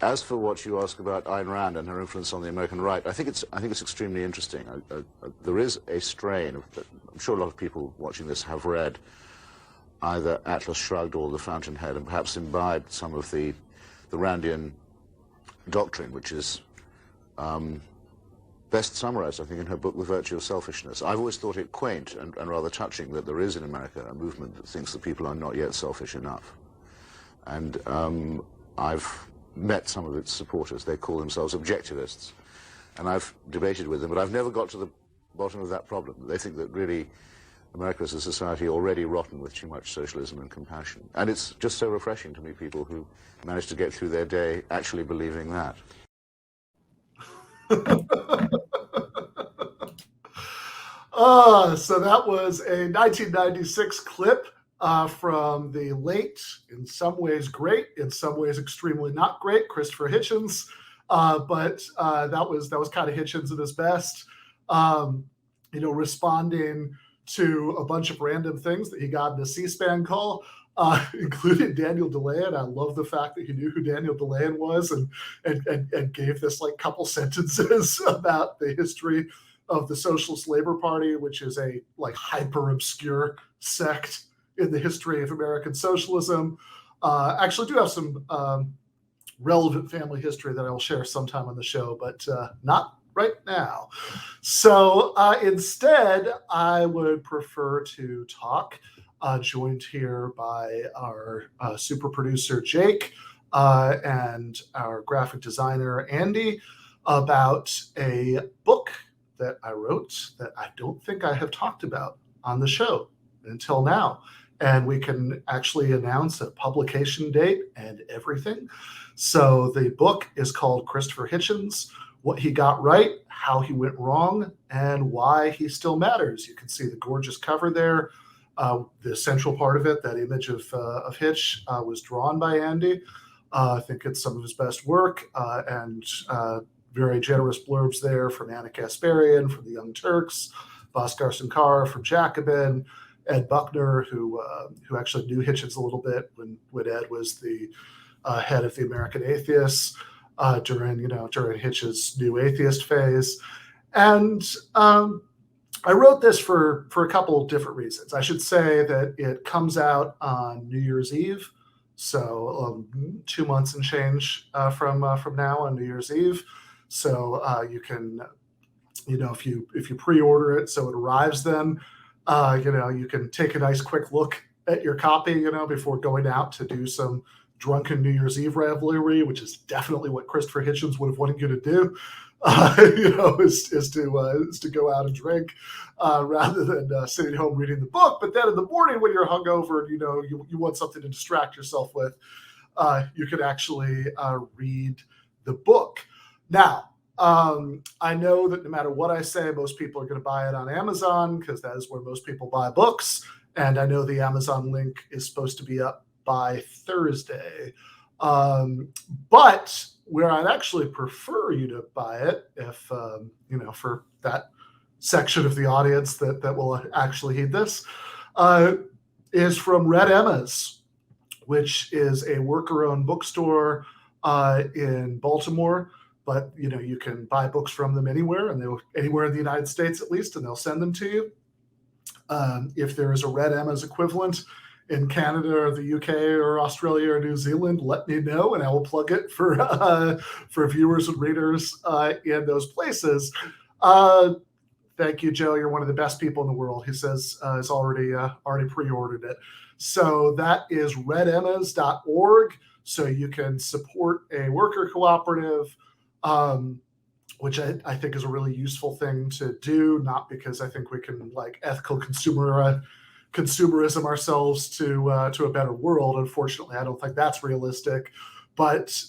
As for what you ask about Ayn Rand and her influence on the American right, I think it's extremely interesting. There is a strain of, I'm sure a lot of people watching this have read either Atlas Shrugged or The Fountainhead, and perhaps imbibed some of the Randian doctrine, which is best summarized, I think, in her book, The Virtue of Selfishness. I've always thought it quaint and rather touching that there is in America a movement that thinks that people are not yet selfish enough. And I've met some of its supporters. They call themselves objectivists. And I've debated with them, but I've never got to the bottom of that problem. They think that really America is a society already rotten with too much socialism and compassion. And it's just so refreshing to meet people who manage to get through their day actually believing that. So that was a 1996 clip from the late, in some ways great, in some ways extremely not great, Christopher Hitchens. But that was kind of Hitchens at his best, responding to a bunch of random things that he got in a C-SPAN call, including Daniel DeLeon. I love the fact that he knew who Daniel DeLeon was and gave this like couple sentences about the history of the Socialist Labor Party, which is a like hyper obscure sect in the history of American socialism. Actually do have some relevant family history that I will share sometime on the show, but not right now. So instead, I would prefer to talk, joined here by our super producer, Jake, and our graphic designer, Andy, about a book that I wrote that I don't think I have talked about on the show until now. And we can actually announce a publication date and everything. So the book is called Christopher Hitchens, What He Got Right, How He Went Wrong, and Why He Still Matters. You can see the gorgeous cover there. The central part of it, that image of Hitch, was drawn by Andy. I think it's some of his best work, and very generous blurbs there from Anna Kasparian, from the Young Turks, Bhaskar Sankar from Jacobin, Ed Buckner, who actually knew Hitchens a little bit when Ed was the head of the American Atheists during Hitch's New Atheist phase. And I wrote this for a couple of different reasons. I should say that it comes out on New Year's Eve, so 2 months and change from now on New Year's Eve. So you can, if you pre-order it, so it arrives then. You can take a nice quick look at your copy, before going out to do some drunken New Year's Eve revelry, which is definitely what Christopher Hitchens would have wanted you to do. Is to go out and drink rather than sitting home reading the book. But then in the morning when you're hungover, you want something to distract yourself with, you can actually read the book. Now, I know that no matter what I say, most people are going to buy it on Amazon because that is where most people buy books. And I know the Amazon link is supposed to be up by Thursday. But where I'd actually prefer you to buy it, if, for that section of the audience that will actually heed this, is from Red Emma's, which is a worker-owned bookstore in Baltimore. But, you can buy books from them anywhere, and anywhere in the United States at least, and they'll send them to you. If there is a Red Emma's equivalent in Canada or the UK or Australia or New Zealand, let me know, and I will plug it for viewers and readers in those places. Thank you, Joe. You're one of the best people in the world. He says has already pre-ordered it. So that is redemmas.org. So you can support a worker cooperative, which I think is a really useful thing to do, not because I think we can like ethical consumerism ourselves to a better world. Unfortunately, I don't think that's realistic, but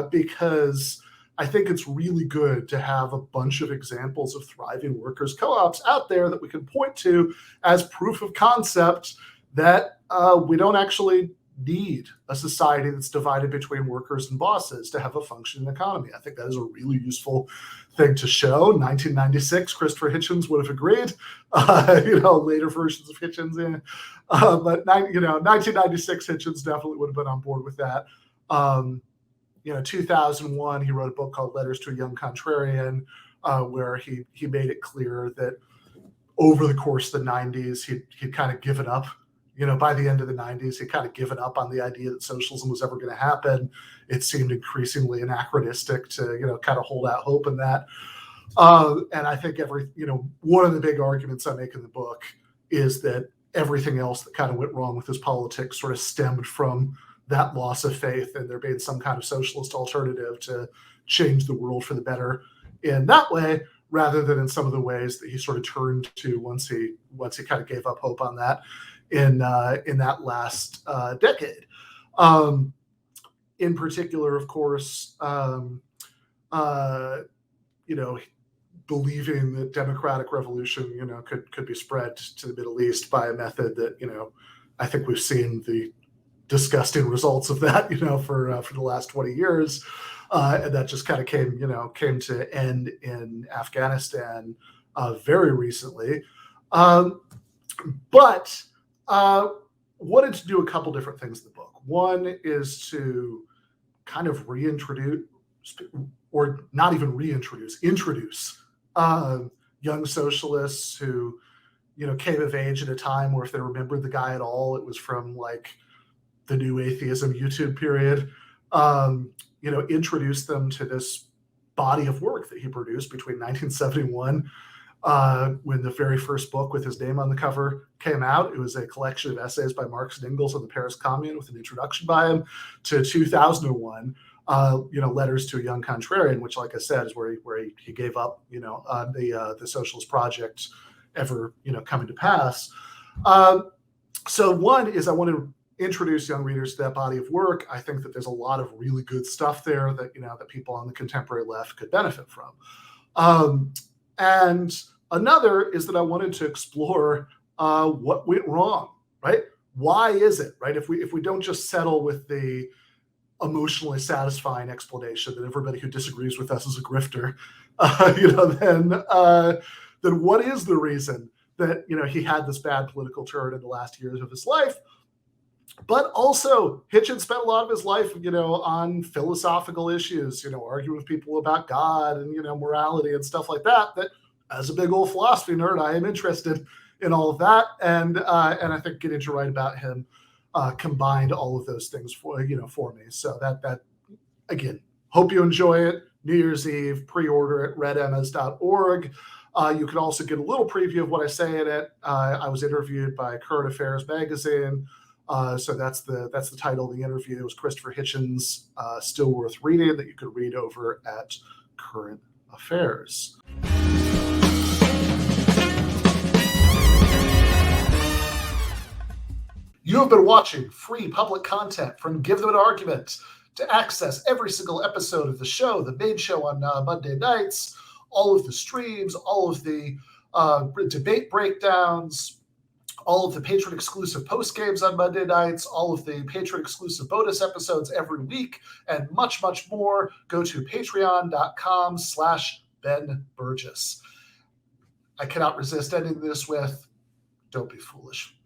because I think it's really good to have a bunch of examples of thriving workers co-ops out there that we can point to as proof of concept that we don't actually need a society that's divided between workers and bosses to have a functioning economy. I think that is a really useful thing to show. 1996, Christopher Hitchens would have agreed. Later versions of Hitchens, but 1996 Hitchens definitely would have been on board with that. 2001, he wrote a book called Letters to a Young Contrarian, where he made it clear that over the course of the 90s, he'd kind of given up. By the end of the 90s, he'd kind of given up on the idea that socialism was ever going to happen. It seemed increasingly anachronistic to, kind of hold out hope in that. And I think one of the big arguments I make in the book is that everything else that kind of went wrong with his politics sort of stemmed from that loss of faith and there being some kind of socialist alternative to change the world for the better in that way, rather than in some of the ways that he sort of turned to once he kind of gave up hope on that in that last decade. In particular, of course, believing that democratic revolution, could be spread to the Middle East by a method that, I think we've seen the disgusting results of that, for the last 20 years. And that just kind of came to end in Afghanistan very recently. But wanted to do a couple different things in the book. One is to kind of reintroduce, or not even reintroduce, introduce young socialists who, came of age at a time where if they remembered the guy at all, it was from like the New Atheism YouTube period. Introduce them to this body of work that he produced between 1971, when the very first book with his name on the cover came out. It was a collection of essays by Marx and Engels on the Paris Commune with an introduction by him, to 2001, Letters to a Young Contrarian, which, like I said, is where he gave up, the socialist project ever, coming to pass. So one is I want to introduce young readers to that body of work. I think that there's a lot of really good stuff there that, that people on the contemporary left could benefit from. And another is that I wanted to explore what went wrong, right? Why is it, right? If we don't just settle with the emotionally satisfying explanation that everybody who disagrees with us is a grifter, then what is the reason that, he had this bad political turn in the last years of his life? But also, Hitchens spent a lot of his life, on philosophical issues, arguing with people about God and, morality and stuff like that. That, as a big old philosophy nerd, I am interested in all of that. And I think getting to write about him combined all of those things for me. So that again, hope you enjoy it. New Year's Eve, pre-order at redemmas.org. You can also get a little preview of what I say in it. I was interviewed by Current Affairs magazine. So that's the title of the interview. It was Christopher Hitchens, Still Worth Reading, that you could read over at Current Affairs. You have been watching free public content from Give Them an Argument. To access every single episode of the show, the main show on Monday nights, all of the streams, all of the debate breakdowns, all of the patron-exclusive post-games on Monday nights, all of the patron-exclusive bonus episodes every week, and much, much more, go to patreon.com/Ben Burgis. I cannot resist ending this with, don't be foolish.